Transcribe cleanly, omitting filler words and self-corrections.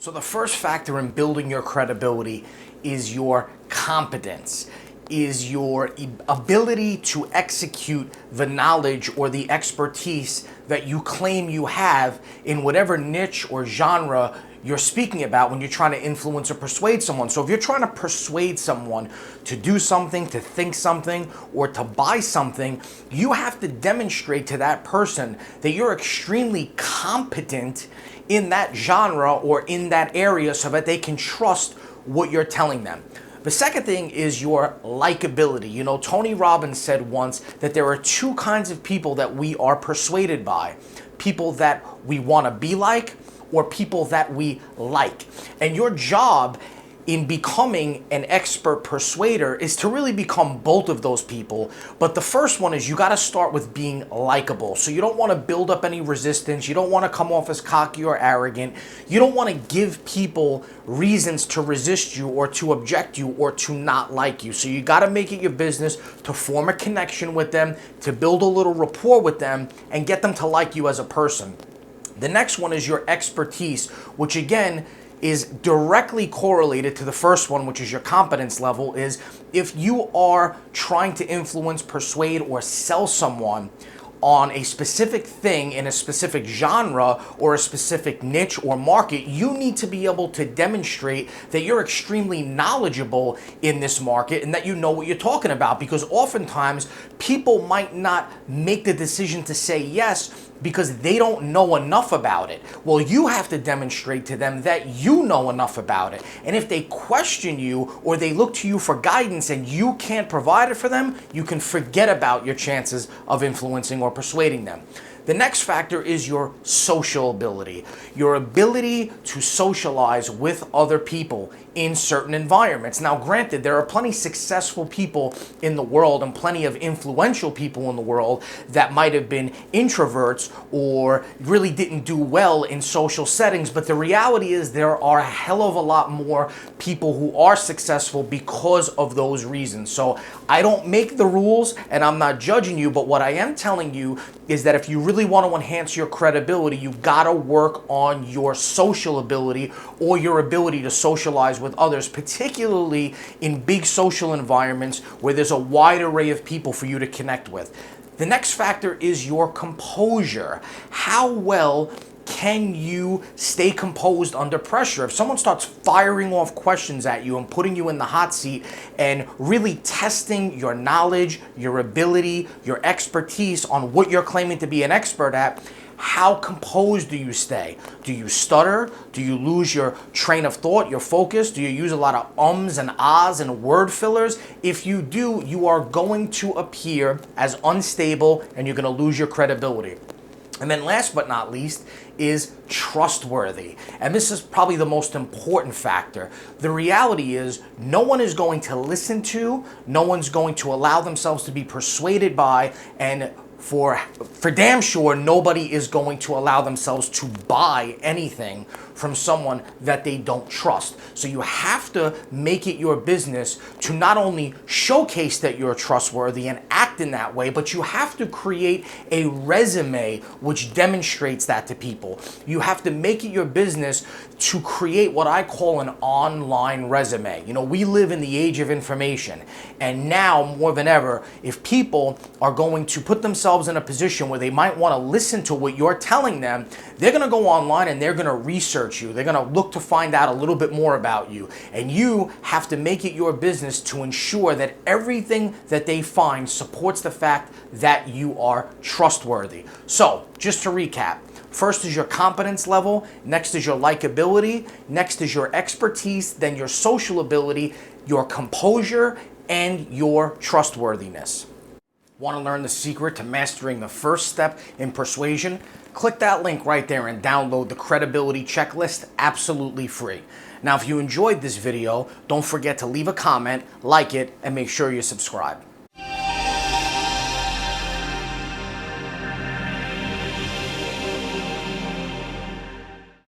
So the first factor in building your credibility is your competence, is your ability to execute the knowledge or the expertise that you claim you have in whatever niche or genre you're speaking about when you're trying to influence or persuade someone. So if you're trying to persuade someone to do something, to think something, or to buy something, you have to demonstrate to that person that you're extremely competent in that genre or in that area so that they can trust what you're telling them. The second thing is your likability. You know, Tony Robbins said once that there are two kinds of people that we are persuaded by. People that we want to be like, or people that we like. And your job in becoming an expert persuader is to really become both of those people. But the first one is you got to start with being likable. So you don't want to build up any resistance. You don't want to come off as cocky or arrogant. You don't want to give people reasons to resist you or to object you or to not like you. So you got to make it your business to form a connection with them, to build a little rapport with them, and get them to like you as a person. The next one is your expertise, which again is directly correlated to the first one, which is your competence level. Is if you are trying to influence, persuade, or sell someone on a specific thing in a specific genre or a specific niche or market, you need to be able to demonstrate that you're extremely knowledgeable in this market and that you know what you're talking about, because oftentimes people might not make the decision to say yes because they don't know enough about it. Well, you have to demonstrate to them that you know enough about it. And if they question you or they look to you for guidance and you can't provide it for them, you can forget about your chances of influencing or persuading them. The next factor is your social ability, your ability to socialize with other people in certain environments. Now, granted, there are plenty of successful people in the world and plenty of influential people in the world that might have been introverts or really didn't do well in social settings. But the reality is there are a hell of a lot more people who are successful because of those reasons. So I don't make the rules and I'm not judging you, but what I am telling you is that if you really want to enhance your credibility, you've got to work on your social ability or your ability to socialize with others, particularly in big social environments where there's a wide array of people for you to connect with. The next factor is your composure. How well can you stay composed under pressure? If someone starts firing off questions at you and putting you in the hot seat and really testing your knowledge, your ability, your expertise on what you're claiming to be an expert at, how composed do you stay? Do you stutter? Do you lose your train of thought, your focus? Do you use a lot of ums and ahs and word fillers? If you do, you are going to appear as unstable and you're going to lose your credibility. And then last but not least is trustworthy. And this is probably the most important factor. The reality is no one is going to listen to, no one's going to allow themselves to be persuaded by, and for damn sure, nobody is going to allow themselves to buy anything from someone that they don't trust. So you have to make it your business to not only showcase that you're trustworthy and act in that way, but you have to create a resume which demonstrates that to people. You have to make it your business to create what I call an online resume. You know, we live in the age of information, and now more than ever, if people are going to put themselves in a position where they might want to listen to what you're telling them, they're going to go online and they're going to research you. They're going to look to find out a little bit more about you. And you have to make it your business to ensure that everything that they find supports the fact that you are trustworthy. So, just to recap, first is your competence level, next is your likability, next is your expertise, then your social ability, your composure, and your trustworthiness. Want to learn the secret to mastering the first step in persuasion? Click that link right there and download the credibility checklist absolutely free. Now, if you enjoyed this video, don't forget to leave a comment, like it, and make sure you subscribe.